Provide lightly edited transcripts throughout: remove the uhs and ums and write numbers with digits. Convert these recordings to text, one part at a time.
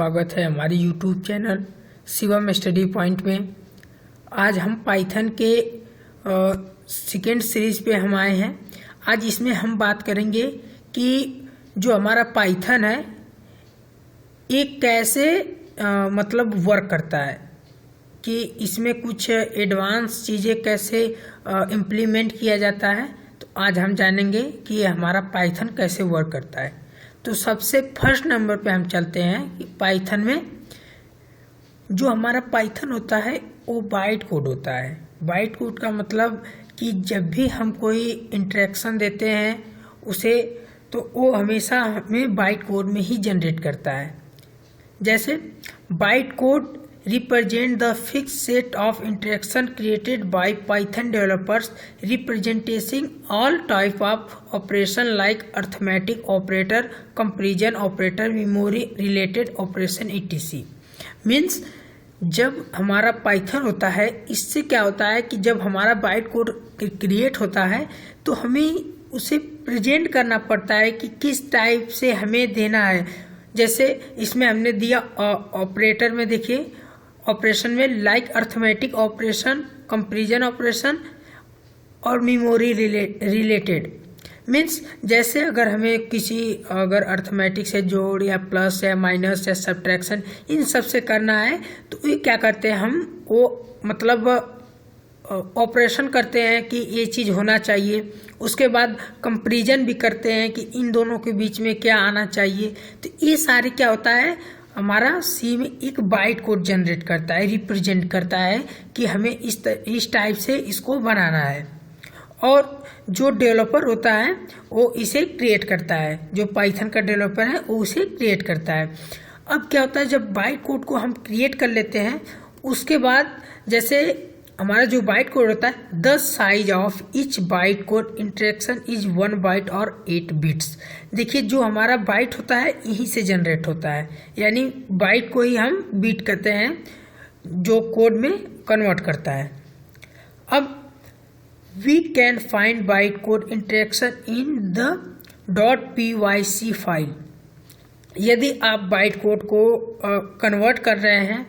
स्वागत है हमारी YouTube channel Shivam study point में। आज हम पाइथन के सेकेंड सीरीज पे हम आए हैं। आज इसमें हम बात करेंगे कि जो हमारा पाइथन है ये कैसे मतलब वर्क करता है, कि इसमें कुछ एडवांस चीज़ें कैसे इम्प्लीमेंट किया जाता है। तो आज हम जानेंगे कि ये हमारा पाइथन कैसे वर्क करता है। तो सबसे फर्स्ट नंबर पे हम चलते हैं कि पाइथन में जो हमारा पाइथन होता है वो बाइट कोड होता है। बाइट कोड का मतलब कि जब भी हम कोई इंटरेक्शन देते हैं उसे, तो वो हमेशा हमें बाइट कोड में ही जनरेट करता है। जैसे byte code represent the fixed set of interaction created by Python developers representing all type of operation like arithmetic operator, comparison operator, memory related operation etc. Means जब हमारा पाइथन होता है, इससे क्या होता है कि जब हमारा बाइट कोड क्रिएट होता है तो हमें उसे प्रेजेंट करना पड़ता है कि किस टाइप से हमें देना है। जैसे इसमें हमने दिया ऑपरेटर में, देखिए ऑपरेशन में like arithmetic operation, comparison operation और मेमोरी रिलेटेड। मीन्स जैसे अगर हमें अगर अर्थमेटिक से जोड़ या प्लस या माइनस या सब्ट्रैक्शन इन सब से करना है तो ये क्या करते हैं, हम वो मतलब ऑपरेशन करते हैं कि ये चीज़ होना चाहिए। उसके बाद कंपैरिजन भी करते हैं कि इन दोनों के बीच में क्या आना चाहिए। तो ये सारे क्या होता है, हमारा सी में एक बाइट कोड जनरेट करता है, रिप्रेजेंट करता है कि हमें इस टाइप से इसको बनाना है। और जो डेवलपर होता है वो इसे क्रिएट करता है, जो पाइथन का डेवलपर है वो उसे क्रिएट करता है। अब क्या होता है, जब बाइट कोड को हम क्रिएट कर लेते हैं उसके बाद जैसे हमारा जो बाइट कोड होता है, the size of each byte code interaction is 1 byte और 8 बिट्स। देखिए जो हमारा बाइट होता है यहीं से जनरेट होता है, यानी बाइट को ही हम बीट करते हैं जो कोड में कन्वर्ट करता है। अब we can find byte code interaction in the .pyc file. यदि आप बाइट कोड को कन्वर्ट कर रहे हैं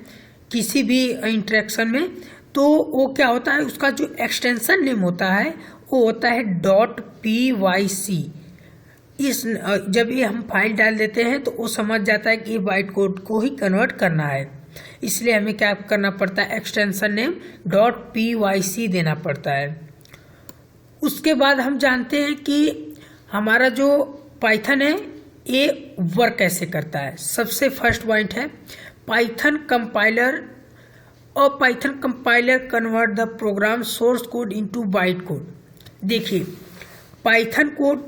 किसी भी इंटरेक्शन में, तो वो क्या होता है, उसका जो एक्सटेंशन नेम होता है वो होता है .pyc। जब ये हम फाइल डाल देते हैं तो वो समझ जाता है कि बाइट कोड को ही कन्वर्ट करना है, इसलिए हमें क्या करना पड़ता है, एक्सटेंशन नेम .pyc देना पड़ता है। उसके बाद हम जानते हैं कि हमारा जो पाइथन है ये वर्क कैसे करता है। सबसे फर्स्ट पॉइंट है पाइथन कंपाइलर और Python compiler convert the program source code into byte code. देखिए पाइथन कोड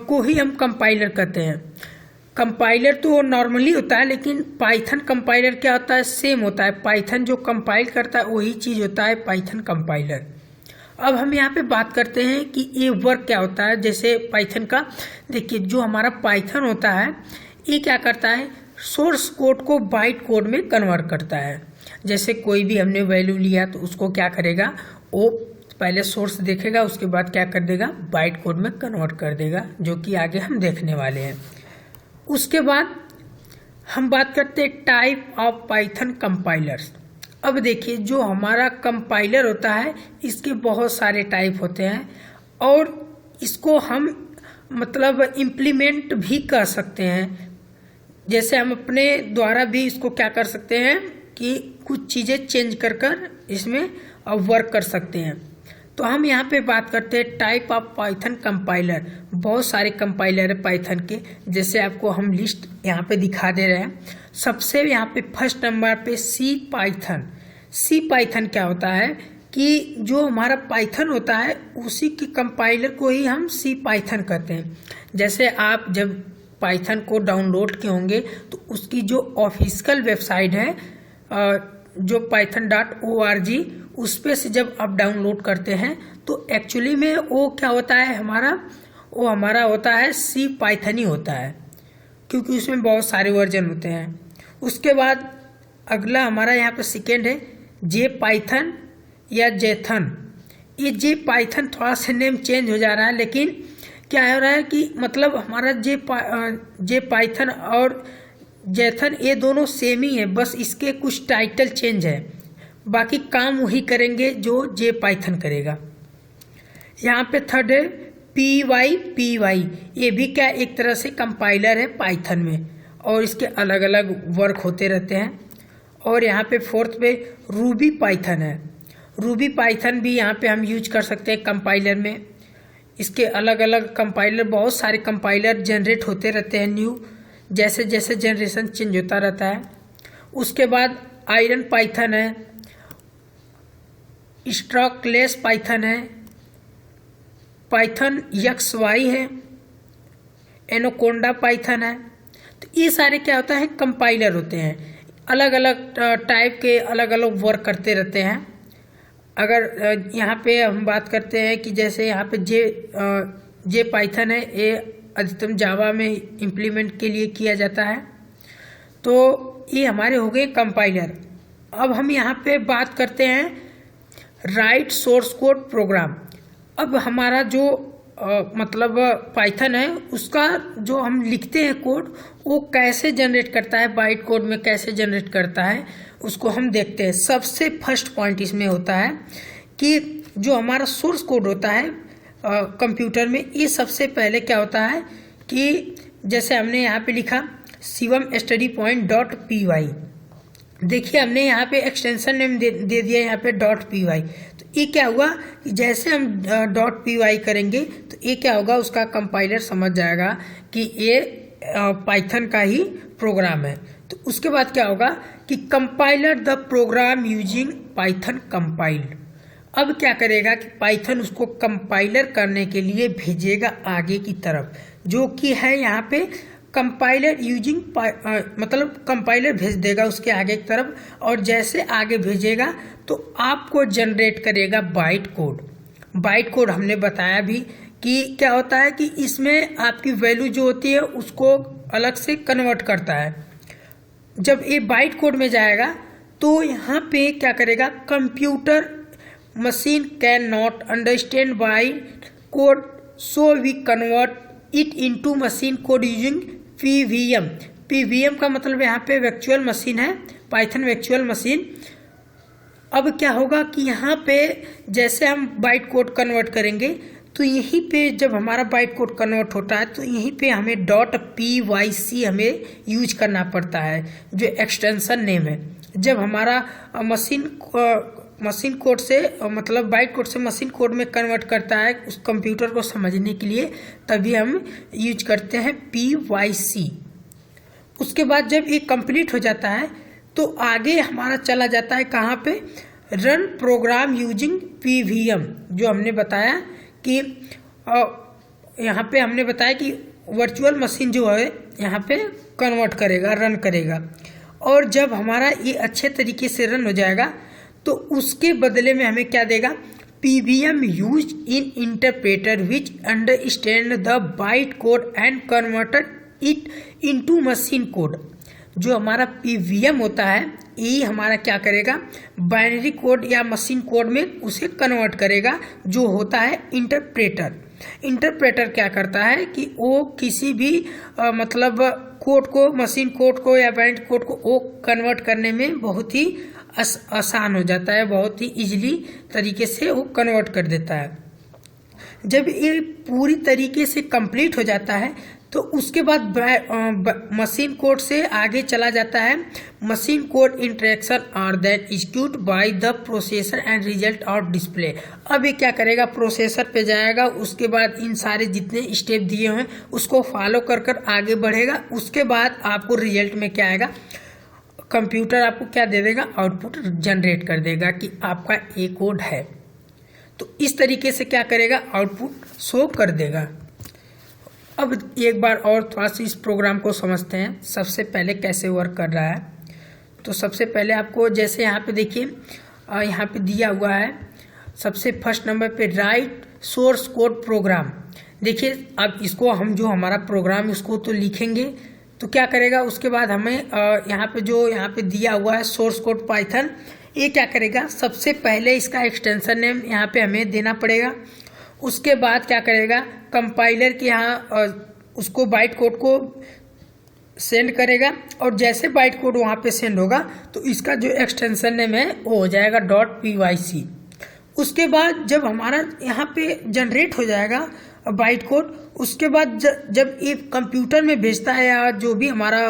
को ही हम कंपाइलर कहते हैं। कंपाइलर तो नॉर्मली होता है, लेकिन पाइथन कंपाइलर क्या होता है, सेम होता है। पाइथन जो कंपाइल करता है वही चीज़ होता है पाइथन कंपाइलर। अब हम यहाँ पे बात करते हैं कि ये वर्क क्या होता है। जैसे पाइथन का देखिए, जो हमारा पाइथन होता है ये क्या करता है, सोर्स कोड को बाइट कोड में कन्वर्ट करता है। जैसे कोई भी हमने वैल्यू लिया तो उसको क्या करेगा, वो पहले सोर्स देखेगा, उसके बाद क्या कर देगा, बाइट कोड में कन्वर्ट कर देगा, जो कि आगे हम देखने वाले हैं। उसके बाद हम बात करते हैं टाइप ऑफ पाइथन कंपाइलर्स। अब देखिए जो हमारा कंपाइलर होता है इसके बहुत सारे टाइप होते हैं और इसको हम मतलब इम्प्लीमेंट भी कर सकते हैं। जैसे हम अपने द्वारा भी इसको क्या कर सकते हैं कि कुछ चीज़ें चेंज कर इसमें वर्क कर सकते हैं। तो हम यहाँ पे बात करते हैं टाइप ऑफ पाइथन कंपाइलर। बहुत सारे कंपाइलर है पाइथन के, जैसे आपको हम लिस्ट यहाँ पे दिखा दे रहे हैं। सबसे यहाँ पे फर्स्ट नंबर पे सी पाइथन। सी पाइथन क्या होता है कि जो हमारा पाइथन होता है उसी के कंपाइलर को ही हम सी पाइथन कहते हैं। जैसे आप जब पाइथन को डाउनलोड किए होंगे तो उसकी जो ऑफिशियल वेबसाइट है जो python.org, उस पे से जब आप डाउनलोड करते हैं तो एक्चुअली में वो क्या होता है, हमारा होता है सी पाइथन ही होता है, क्योंकि उसमें बहुत सारे वर्जन होते हैं। उसके बाद अगला हमारा यहाँ पे सेकेंड है जे पाइथन या जेथन। ये जे पाइथन थोड़ा सा नेम चेंज हो जा रहा है, लेकिन क्या हो रहा है कि मतलब हमारा जे पाइथन और जैथन, ये दोनों सेम ही है, बस इसके कुछ टाइटल चेंज है, बाकी काम वही करेंगे जो जे पाइथन करेगा। यहाँ पे थर्ड है py, ये भी क्या एक तरह से कंपाइलर है पाइथन में, और इसके अलग अलग वर्क होते रहते हैं। और यहाँ पे फोर्थ पे रूबी पाइथन है, रूबी पाइथन भी यहाँ पे हम यूज कर सकते हैं कंपाइलर में। इसके अलग अलग कंपाइलर, बहुत सारे कंपाइलर जनरेट होते रहते हैं न्यू, जैसे जैसे जनरेशन चेंज होता रहता है। उसके बाद आयरन पाइथन है, स्ट्रॉकलेस पाइथन है, पाइथन XY है, एनोकोंडा पाइथन है। तो ये सारे क्या होता है, कंपाइलर होते हैं, अलग अलग टाइप के अलग अलग वर्क करते रहते हैं। अगर यहाँ पे हम बात करते हैं कि जैसे यहाँ पे जे पाइथन है, ये अधिकतम जावा में इम्प्लीमेंट के लिए किया जाता है। तो ये हमारे हो गए कंपाइलर। अब हम यहाँ पे बात करते हैं राइट सोर्स कोड प्रोग्राम। अब हमारा जो मतलब पाइथन है, उसका जो हम लिखते हैं कोड, वो कैसे जनरेट करता है, बाइट कोड में कैसे जनरेट करता है, उसको हम देखते हैं। सबसे फर्स्ट पॉइंट इसमें होता है कि जो हमारा सोर्स कोड होता है कंप्यूटर में, ये सबसे पहले क्या होता है कि जैसे हमने यहाँ पे लिखा शिवम स्टडी पॉइंट .py, देखिए हमने यहाँ पे एक्सटेंशन नेम दे दिया यहाँ पे .py। तो ये क्या हुआ कि जैसे हम .py करेंगे तो ये क्या होगा, उसका कंपाइलर समझ जाएगा कि ये पाइथन का ही प्रोग्राम है। तो उसके बाद क्या होगा कि compiler the program using Python compiled. अब क्या करेगा कि पाइथन उसको कंपाइलर करने के लिए भेजेगा आगे की तरफ, जो कि है यहाँ पे कंपाइलर यूजिंग मतलब कंपाइलर भेज देगा उसके आगे की तरफ, और जैसे आगे भेजेगा तो आपको जनरेट करेगा बाइट कोड। बाइट कोड हमने बताया भी कि क्या होता है कि इसमें आपकी वैल्यू जो होती है उसको अलग से कन्वर्ट करता है। जब ये बाइट कोड में जाएगा तो यहाँ पे क्या करेगा, computer machine can not understand byte code, so we convert it into machine code using PVM। PVM का मतलब यहाँ पे वर्चुअल मशीन है, पाइथन वर्चुअल मशीन। अब क्या होगा कि यहाँ पे जैसे हम बाइट कोड कन्वर्ट करेंगे तो यहीं पे जब हमारा बाइट कोड कन्वर्ट होता है तो यहीं पे हमें .pyc हमें यूज करना पड़ता है, जो एक्सटेंशन नेम है। जब हमारा मशीन कोड से मतलब बाइट कोड से मशीन कोड में कन्वर्ट करता है उस कंप्यूटर को समझने के लिए, तभी हम यूज करते हैं pyc। उसके बाद जब ये कंप्लीट हो जाता है तो आगे हमारा चला जाता है कहाँ पे, रन प्रोग्राम यूजिंग PVM, जो हमने बताया कि यहाँ पे हमने बताया कि वर्चुअल मशीन जो है यहाँ पे कन्वर्ट करेगा, रन करेगा। और जब हमारा ये अच्छे तरीके से रन हो जाएगा तो उसके बदले में हमें क्या देगा, PVM use in interpreter which understand the byte code and converted it into machine code. जो हमारा PVM होता है ये हमारा क्या करेगा, बाइनरी कोड या मशीन कोड में उसे कन्वर्ट करेगा, जो होता है इंटरप्रेटर। इंटरप्रेटर क्या करता है कि वो किसी भी मतलब कोड को, मशीन कोड को या बाइनरी कोड को वो कन्वर्ट करने में बहुत ही आसान हो जाता है, बहुत ही इजीली तरीके से वो कन्वर्ट कर देता है। जब ये पूरी तरीके से कंप्लीट हो जाता है तो उसके बाद मशीन कोड से आगे चला जाता है। Machine code interaction are then execute by the processor and result out display. अब ये क्या करेगा, प्रोसेसर पे जाएगा, उसके बाद इन सारे जितने स्टेप दिए हैं उसको फॉलो कर कर आगे बढ़ेगा। उसके बाद आपको रिजल्ट में क्या आएगा, कंप्यूटर आपको क्या दे देगा, आउटपुट जनरेट कर देगा कि आपका ये कोड है। तो इस तरीके से क्या करेगा, आउटपुट शो कर देगा। अब एक बार और थोड़ा सा इस प्रोग्राम को समझते हैं, सबसे पहले कैसे वर्क कर रहा है। तो सबसे पहले आपको जैसे यहाँ पे देखिए, यहाँ पे दिया हुआ है सबसे फर्स्ट नंबर पे राइट सोर्स कोड प्रोग्राम। देखिए अब इसको हम जो हमारा प्रोग्राम उसको तो लिखेंगे, तो क्या करेगा, उसके बाद हमें यहाँ पे जो यहाँ पे दिया हुआ है सोर्स कोड पाइथन, ये क्या करेगा, सबसे पहले इसका एक्सटेंशन नेम यहाँ पे हमें देना पड़ेगा। उसके बाद क्या करेगा, कंपाइलर के यहाँ उसको बाइट कोड को सेंड करेगा और जैसे बाइट कोड वहाँ पे सेंड होगा तो इसका जो एक्सटेंशन नेम है वो हो जाएगा .pyc। उसके बाद जब हमारा यहाँ पे जनरेट हो जाएगा बाइट कोड, उसके बाद जब ये कंप्यूटर में भेजता है या जो भी हमारा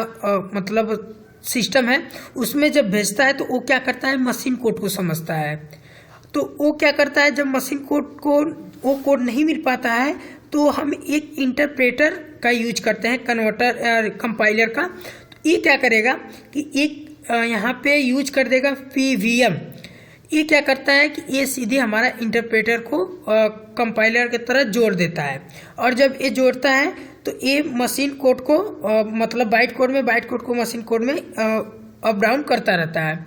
मतलब सिस्टम है उसमें जब भेजता है तो वो क्या करता है, मशीन कोड को समझता है। तो वो क्या करता है, जब मशीन कोड को वो कोड नहीं मिल पाता है तो हम एक इंटरप्रेटर का यूज करते हैं, कन्वर्टर कंपाइलर का। तो ये क्या करेगा कि एक यहाँ पे यूज कर देगा PVM। ये क्या करता है कि ये सीधे हमारा इंटरप्रेटर को कंपाइलर की तरह जोड़ देता है, और जब ये जोड़ता है तो ये मशीन कोड को मतलब बाइट कोड को मशीन कोड में अप डाउन करता रहता है,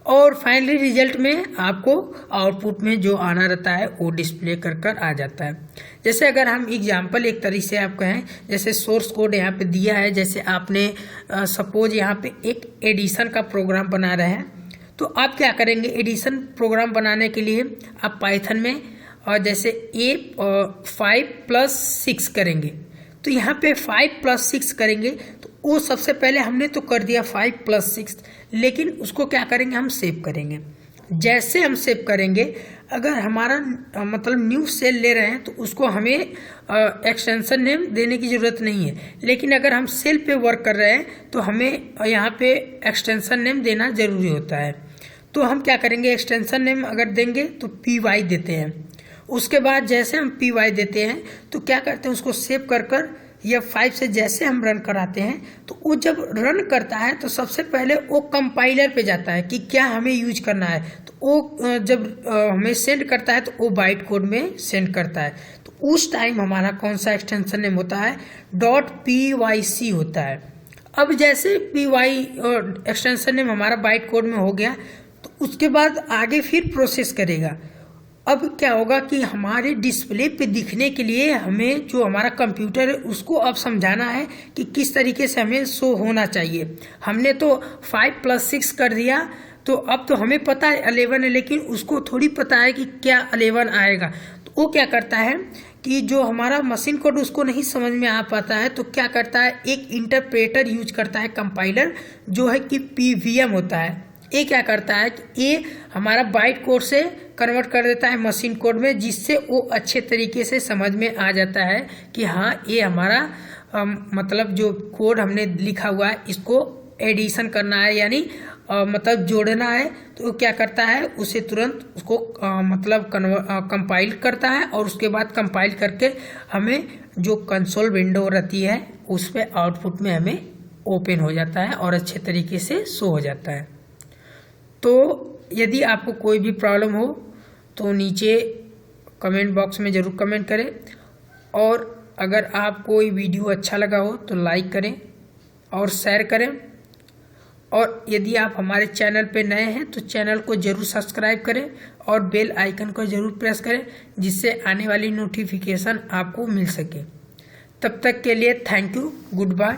और फाइनली रिजल्ट में आपको आउटपुट में जो आना रहता है वो डिस्प्ले कर आ जाता है। जैसे अगर हम एग्जांपल एक तरीके से आप कहें, जैसे सोर्स कोड यहाँ पे दिया है, जैसे आपने सपोज यहाँ पे एक एडिशन का प्रोग्राम बना रहे हैं, तो आप क्या करेंगे, एडिशन प्रोग्राम बनाने के लिए आप पाइथन में और जैसे 5+6 करेंगे, तो यहाँ पे 5+6 करेंगे तो वो सबसे पहले हमने तो कर दिया 5+6, लेकिन उसको क्या करेंगे, हम सेव करेंगे। जैसे हम सेव करेंगे, अगर हमारा मतलब न्यू सेल ले रहे हैं तो उसको हमें एक्सटेंशन नेम देने की ज़रूरत नहीं है, लेकिन अगर हम सेल पे वर्क कर रहे हैं तो हमें यहाँ पे एक्सटेंशन नेम देना ज़रूरी होता है। तो हम क्या करेंगे, एक्सटेंशन नेम अगर देंगे तो py देते हैं। उसके बाद जैसे हम py देते हैं तो क्या करते हैं, उसको सेव कर या 5 से जैसे हम रन कराते हैं तो वो जब रन करता है तो सबसे पहले वो कंपाइलर पे जाता है कि क्या हमें यूज करना है, तो वो जब हमें सेंड करता है तो वो बाइट कोड में सेंड करता है। तो उस टाइम हमारा कौन सा एक्सटेंशन नेम होता है, .pyc होता है। अब जैसे py एक्सटेंशन नेम हमारा बाइट कोड में हो गया तो उसके बाद आगे फिर प्रोसेस करेगा। अब क्या होगा कि हमारे डिस्प्ले पे दिखने के लिए हमें जो हमारा कंप्यूटर है उसको अब समझाना है कि किस तरीके से हमें शो होना चाहिए। हमने तो 5+6 कर दिया, तो अब तो हमें पता है 11 है, लेकिन उसको थोड़ी पता है कि क्या 11 आएगा। तो वो क्या करता है कि जो हमारा मशीन कोड उसको नहीं समझ में आ पाता है, तो क्या करता है, एक इंटरप्रेटर यूज करता है कंपाइलर, जो है कि PVM होता है। ये क्या करता है कि ये हमारा बाइट कोड से कन्वर्ट कर देता है मशीन कोड में, जिससे वो अच्छे तरीके से समझ में आ जाता है कि हाँ ये हमारा मतलब जो कोड हमने लिखा हुआ है इसको एडिशन करना है, यानी मतलब जोड़ना है। तो क्या करता है, उसे तुरंत उसको मतलब कंपाइल करता है, और उसके बाद कंपाइल करके हमें जो कंसोल विंडो रहती है उस पर आउटपुट में हमें ओपन हो जाता है और अच्छे तरीके से शो हो जाता है। तो यदि आपको कोई भी प्रॉब्लम हो तो नीचे कमेंट बॉक्स में ज़रूर कमेंट करें, और अगर आपको ये वीडियो अच्छा लगा हो तो लाइक करें और शेयर करें, और यदि आप हमारे चैनल पे नए हैं तो चैनल को ज़रूर सब्सक्राइब करें और बेल आइकन को ज़रूर प्रेस करें, जिससे आने वाली नोटिफिकेशन आपको मिल सके। तब तक के लिए थैंक यू, गुड बाय।